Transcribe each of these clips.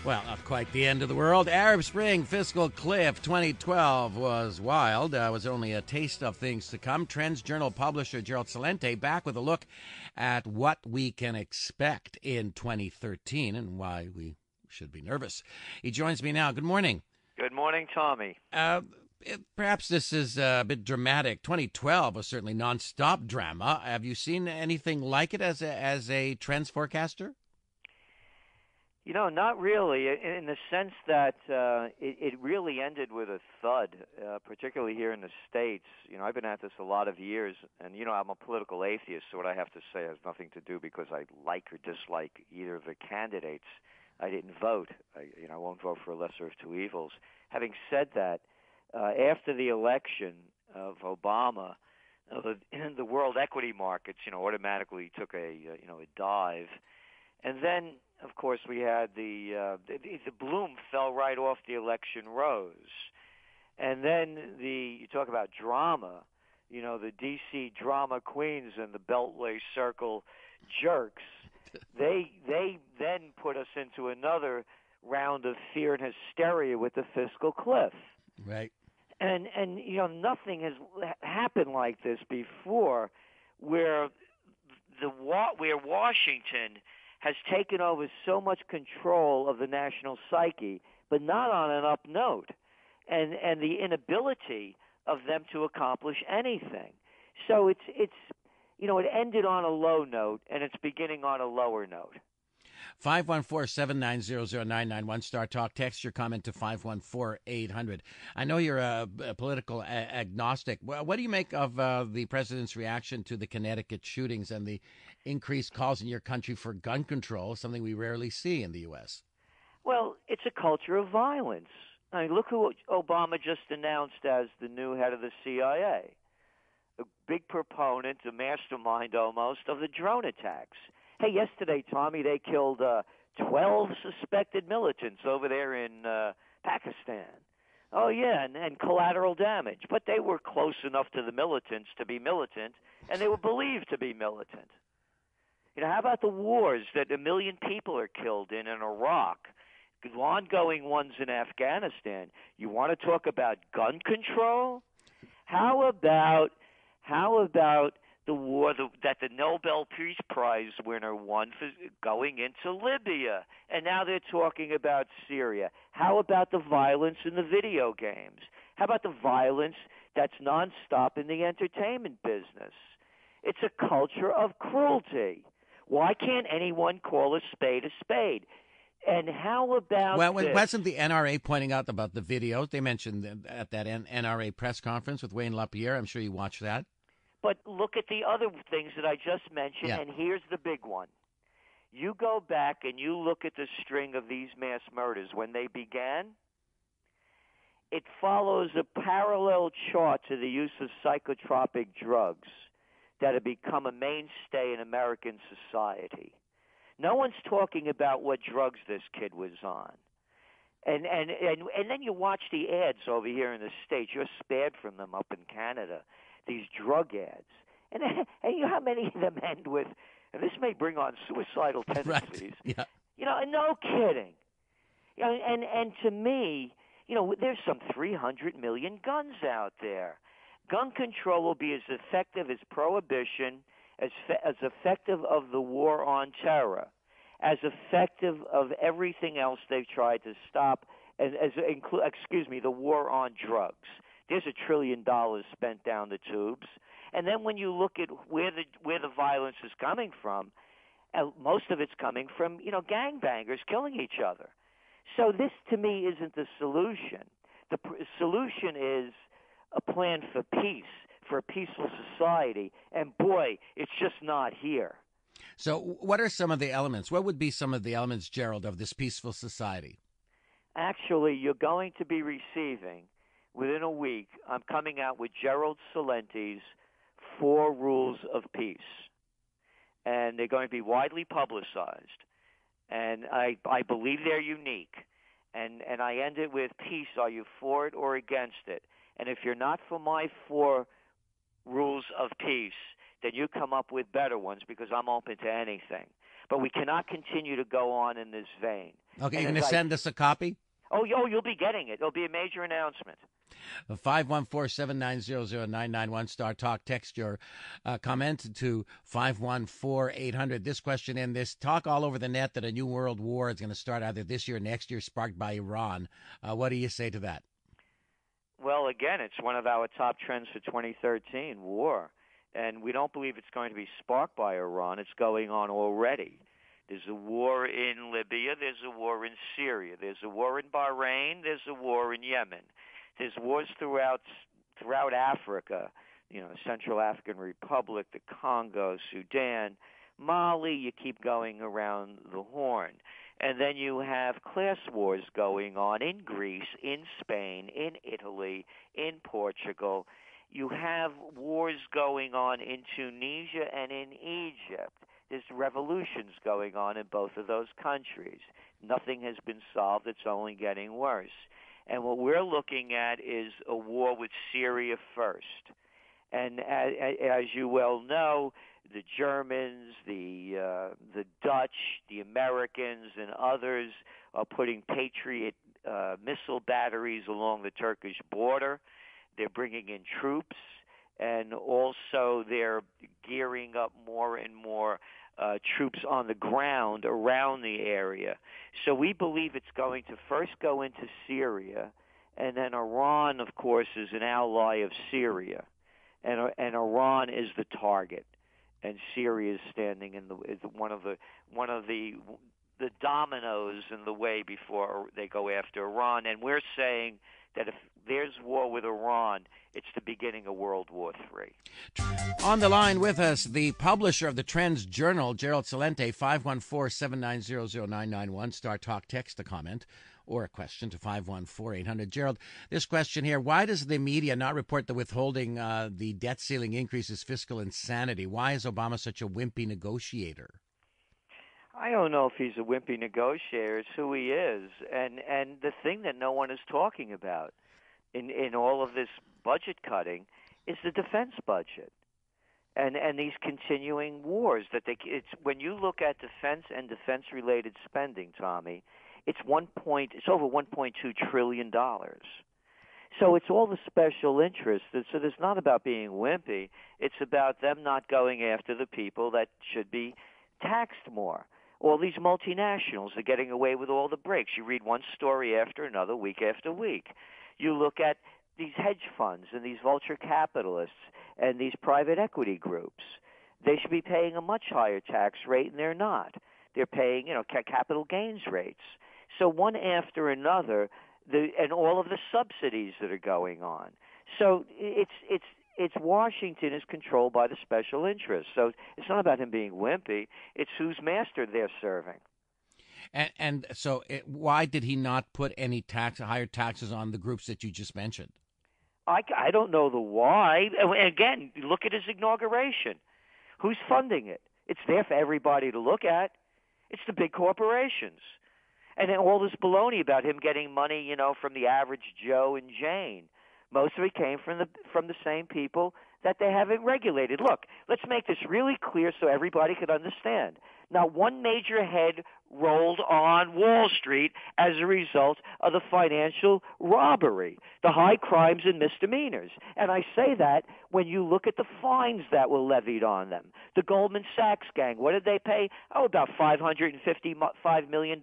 Well, not quite the end of the world. Arab Spring fiscal cliff 2012 was wild. Was only a taste of things to come. TrendsJournal publisher Gerald Celente back with a look at what we can expect in 2013 and why we should be nervous. He joins me now. Good morning. Good morning, Tommy. Perhaps this is a bit dramatic. 2012 was certainly nonstop drama. Have you seen anything like it as a trends forecaster? You know, not really, in the sense that it really ended with a thud, particularly here in the States. You know, I've been at this a lot of years, and, you know, I'm a political atheist, so what I have to say has nothing to do because I like or dislike either of the candidates. I didn't vote. I won't vote for a lesser of two evils. Having said that, after the election of Obama, the world equity markets, automatically took a dive. And then, of course, we had the bloom fell right off the election rose. And then you talk about drama, the D.C. drama queens and the Beltway Circle jerks, they then put us into another round of fear and hysteria with the fiscal cliff. Right. And nothing has happened like this before, where Washington has taken over so much control of the national psyche, but not on an up note, and the inability of them to accomplish anything. So it ended on a low note, and it's beginning on a lower note. 514-790-0991, Star Talk. Text your comment to 514-800. I know you're a political agnostic. What do you make of the president's reaction to the Connecticut shootings and the increased calls in your country for gun control, something we rarely see in the U.S.? Well, it's a culture of violence. I mean, look who Obama just announced as the new head of the CIA, a big proponent, a mastermind almost, of the drone attacks. Hey, yesterday, Tommy, they killed 12 suspected militants over there in Pakistan. Oh, yeah, and collateral damage. But they were close enough to the militants to be militant, and they were believed to be militant. How about the wars that 1 million people are killed in Iraq, ongoing ones in Afghanistan? You want to talk about gun control? How about the war that the Nobel Peace Prize winner won for going into Libya? And now they're talking about Syria. How about the violence in the video games? How about the violence that's nonstop in the entertainment business? It's a culture of cruelty. Why can't anyone call a spade a spade? And how about wasn't the NRA pointing out about the videos? They mentioned at that NRA press conference with Wayne LaPierre. I'm sure you watched that. But look at the other things that I just mentioned, and here's the big one. You go back and you look at the string of these mass murders when they began. It follows a parallel chart to the use of psychotropic drugs that have become a mainstay in American society. No one's talking about what drugs this kid was on. And then you watch the ads over here in the States. You're spared from them up in Canada, these drug ads. And you know how many of them end with, and this may bring on suicidal tendencies. Right. Yeah. And no kidding. And to me, there's some 300 million guns out there. Gun control will be as effective as prohibition, as effective of the war on terror, as effective of everything else they've tried to stop, the war on drugs. There's $1 trillion spent down the tubes. And then when you look at where the violence is coming from, most of it's coming from, gangbangers killing each other. So this, to me, isn't the solution. The solution is a plan for peace, for a peaceful society. And, boy, it's just not here. So what are some of the elements? What would be some of the elements, Gerald, of this peaceful society? Actually, you're going to be receiving, within a week, I'm coming out with Gerald Celente's 4 Rules of Peace. And they're going to be widely publicized. And I believe they're unique. And I end it with peace. Are you for it or against it? And if you're not for my 4 rules of peace, then you come up with better ones, because I'm open to anything. But we cannot continue to go on in this vein. Okay, you're going to send us a copy? Oh, you'll be getting it. It'll be a major announcement. 514-790-0991, Star Talk. Text your comment to 514-800. This question in this talk all over the net that a new world war is going to start either this year or next year, sparked by Iran. What do you say to that? Well, again, it's one of our top trends for 2013, war. And we don't believe it's going to be sparked by Iran. It's going on already. There's a war in Libya. There's a war in Syria. There's a war in Bahrain. There's a war in Yemen. There's wars throughout Africa, Central African Republic, the Congo, Sudan, Mali. You keep going around the Horn. And then you have class wars going on in Greece, in Spain, in Italy, in Portugal. You have wars going on in Tunisia and in Egypt. There's revolutions going on in both of those countries. Nothing has been solved. It's only getting worse. And what we're looking at is a war with Syria first. And as you well know, the Germans, the Dutch, the Americans, and others are putting Patriot missile batteries along the Turkish border. They're bringing in troops, and also they're gearing up more and more troops on the ground around the area. So we believe it's going to first go into Syria, and then Iran, of course, is an ally of Syria, and Iran is the target, and Syria is standing in is one of the dominoes in the way before they go after Iran. And we're saying that if there's war with Iran, it's the beginning of World War III. On the line with us, the publisher of the Trends Journal, Gerald Celente, 514-790-0991. Star Talk, text a comment or a question to 514-800. Gerald, this question here: why does the media not report the withholding the debt ceiling increase as fiscal insanity? Why is Obama such a wimpy negotiator? I don't know if he's a wimpy negotiator. It's who he is. And the thing that no one is talking about in all of this budget cutting is the defense budget and these continuing wars. It's when you look at defense and defense-related spending, Tommy, it's over $1.2 trillion. So it's all the special interests. So it's not about being wimpy. It's about them not going after the people that should be taxed more. All these multinationals are getting away with all the breaks. You read one story after another, week after week. You look at these hedge funds and these vulture capitalists and these private equity groups. They should be paying a much higher tax rate, and they're not. They're paying, capital gains rates. So one after another, and all of the subsidies that are going on. So it's Washington is controlled by the special interests. So it's not about him being wimpy. It's whose master they're serving. And so why did he not put any higher taxes on the groups that you just mentioned? I don't know the why. Again, look at his inauguration. Who's funding it? It's there for everybody to look at. It's the big corporations. And then all this baloney about him getting money, from the average Joe and Jane. Most of it came from the same people that they haven't regulated. Look, let's make this really clear so everybody could understand. Now, one major head rolled on Wall Street as a result of the financial robbery, the high crimes and misdemeanors. And I say that when you look at the fines that were levied on them. The Goldman Sachs gang, what did they pay? About $555 million,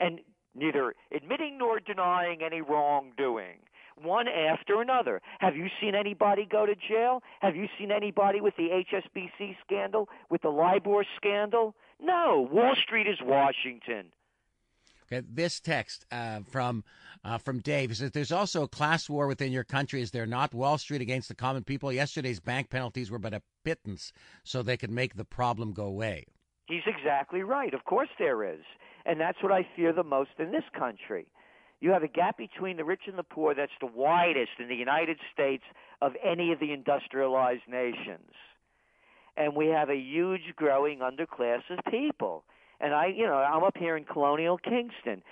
and neither admitting nor denying any wrongdoing. One after another. Have you seen anybody go to jail? Have you seen anybody with the HSBC scandal, with the LIBOR scandal? No. Wall Street is Washington. Okay, this text from Dave. He says, there's also a class war within your country, is there not? Wall Street against the common people. Yesterday's bank penalties were but a pittance, so they could make the problem go away. He's exactly right. Of course there is. And that's what I fear the most in this country. You have a gap between the rich and the poor that's the widest in the United States of any of the industrialized nations. And we have a huge growing underclass of people. And I'm up here in Colonial Kingston,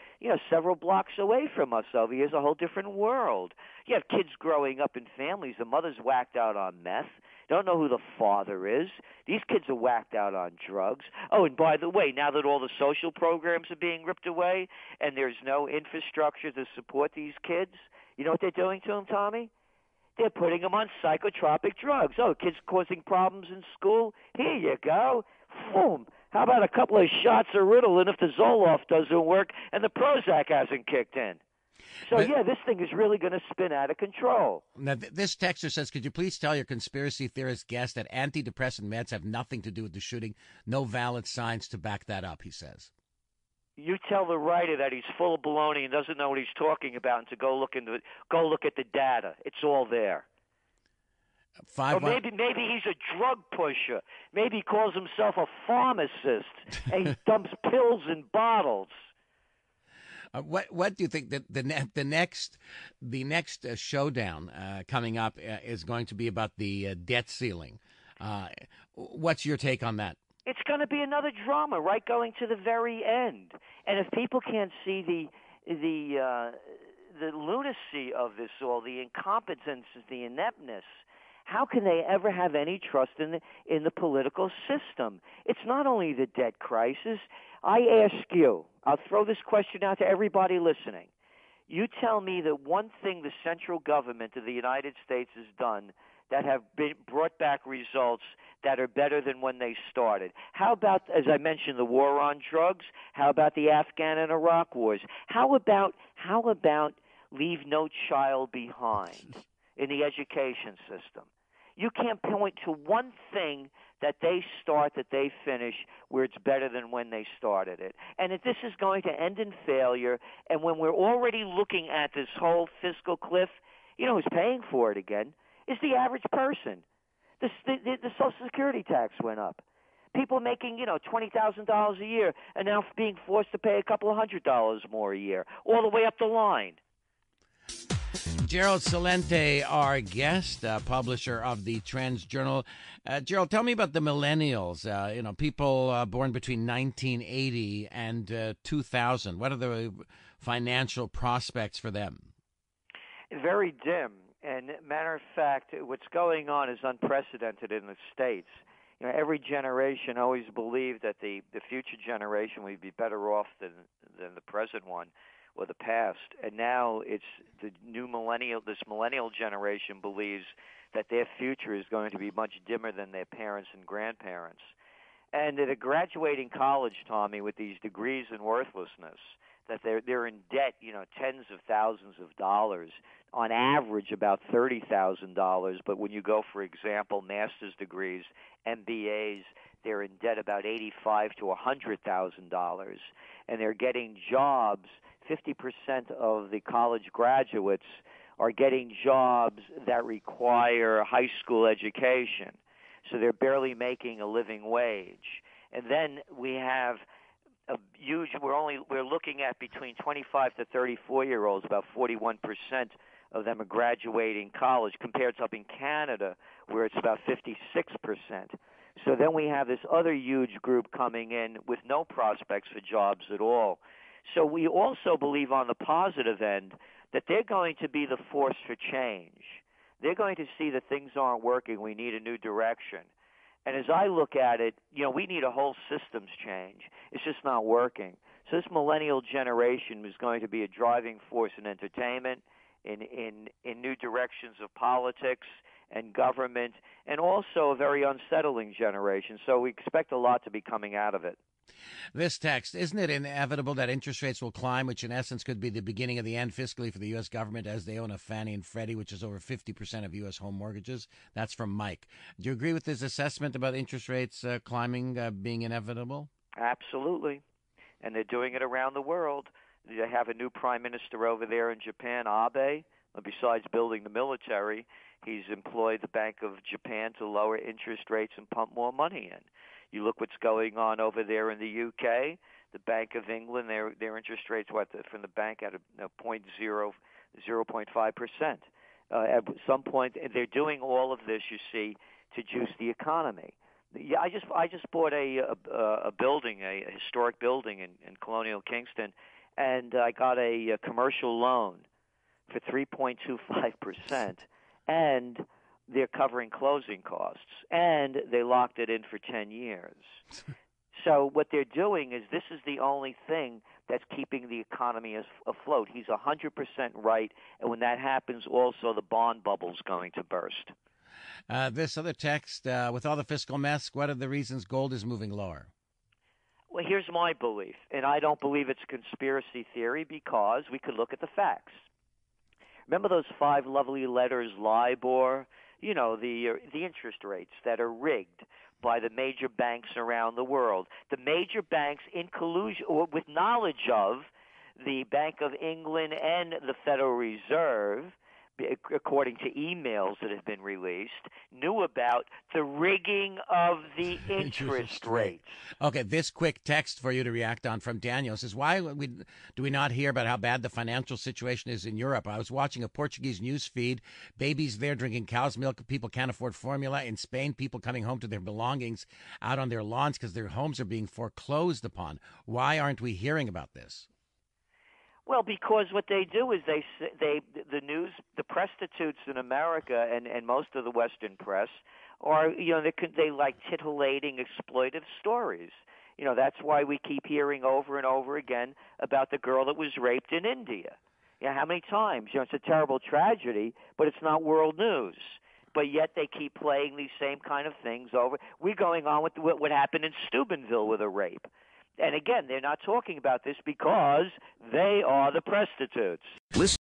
several blocks away from us over here is a whole different world. You have kids growing up in families. The mother's whacked out on meth. Don't know who the father is. These kids are whacked out on drugs. Oh, and by the way, now that all the social programs are being ripped away and there's no infrastructure to support these kids, you know what they're doing to them, Tommy? They're putting them on psychotropic drugs. Oh, kids causing problems in school? Here you go. Boom. How about a couple of shots of Ritalin if the Zoloft doesn't work and the Prozac hasn't kicked in? So, this thing is really going to spin out of control. Now, this texter says, could you please tell your conspiracy theorist guest that antidepressant meds have nothing to do with the shooting? No valid science to back that up, he says. You tell the writer that he's full of baloney and doesn't know what he's talking about and to go look at the data. It's all there. Or maybe he's a drug pusher. Maybe he calls himself a pharmacist and he dumps pills in bottles. What do you think that the next showdown coming up is going to be about the debt ceiling? What's your take on that? It's going to be another drama, right, going to the very end. And if people can't see the lunacy of this all, the incompetence, the ineptness, how can they ever have any trust in the political system? It's not only the debt crisis. I ask you, I'll throw this question out to everybody listening. You tell me that one thing the central government of the United States has done that have brought back results that are better than when they started. How about, as I mentioned, the war on drugs? How about the Afghan and Iraq wars? How about leave no child behind in the education system? You can't point to one thing that they start, that they finish, where it's better than when they started it. And if this is going to end in failure, and when we're already looking at this whole fiscal cliff, who's paying for it again? Is the average person. The Social Security tax went up. People making, $20,000 a year are now being forced to pay a couple of $100 more a year, all the way up the line. Gerald Celente, our guest, publisher of the TrendsJournal. Gerald, tell me about the millennials, people born between 1980 and 2000. What are the financial prospects for them? Very dim. And matter of fact, what's going on is unprecedented in the States. Every generation always believed that the future generation would be better off than the present one or the past. And now it's this millennial generation believes that their future is going to be much dimmer than their parents and grandparents. And they're graduating college, Tommy, with these degrees in worthlessness, that they're in debt, tens of thousands of dollars, on average about $30,000. But when you go, for example, master's degrees, MBAs, they're in debt about $85,000 to $100,000, and they're getting jobs. 50% of the college graduates are getting jobs that require a high school education, so they're barely making a living wage. And then we have a huge. We're looking at between 25 to 34-year-olds. About 41% of them are graduating college, compared to up in Canada, where it's about 56%. So then we have this other huge group coming in with no prospects for jobs at all. So we also believe on the positive end that they're going to be the force for change. They're going to see that things aren't working. We need a new direction. And as I look at it, we need a whole systems change. It's just not working. So this millennial generation is going to be a driving force in entertainment, in new directions of politics and government, and also a very unsettling generation. So we expect a lot to be coming out of it. This text, isn't it inevitable that interest rates will climb, which in essence could be the beginning of the end fiscally for the U.S. government, as they own a Fannie and Freddie, which is over 50% of U.S. home mortgages? That's from Mike. Do you agree with his assessment about interest rates climbing being inevitable? Absolutely. And they're doing it around the world. They have a new prime minister over there in Japan, Abe. Besides building the military, he's employed the Bank of Japan to lower interest rates and pump more money in. You look what's going on over there in the UK, the Bank of England, their interest rates from the bank at 0.5%. At some point, they're doing all of this, you see, to juice the economy. Yeah, I just bought a building, a historic building in Colonial Kingston, and I got a commercial loan for 3.25%, and they're covering closing costs, and they locked it in for 10 years. So what they're doing is this is the only thing that's keeping the economy afloat. He's 100% right, and when that happens, also the bond bubble's going to burst. This other text, with all the fiscal mess, what are the reasons gold is moving lower? Well, here's my belief, and I don't believe it's a conspiracy theory because we could look at the facts. Remember those 5 lovely letters, LIBOR? You know, the interest rates that are rigged by the major banks around the world. The major banks in collusion, or with knowledge of the Bank of England and the Federal Reserve, according to emails that have been released, knew about the rigging of the interest rates. Okay, this quick text for you to react on from Daniel says, why do we not hear about how bad the financial situation is in Europe? I was watching a Portuguese news feed. Babies there drinking cow's milk. People can't afford formula. In Spain, people coming home to their belongings out on their lawns because their homes are being foreclosed upon. Why aren't we hearing about this? Well, because what they do is the prostitutes in America and most of the Western press are, they like titillating, exploitive stories. That's why we keep hearing over and over again about the girl that was raped in India. How many times? It's a terrible tragedy, but it's not world news. But yet they keep playing these same kind of things over. We're going on with what happened in Steubenville with a rape. And again, they're not talking about this because they are the prostitutes. Listen.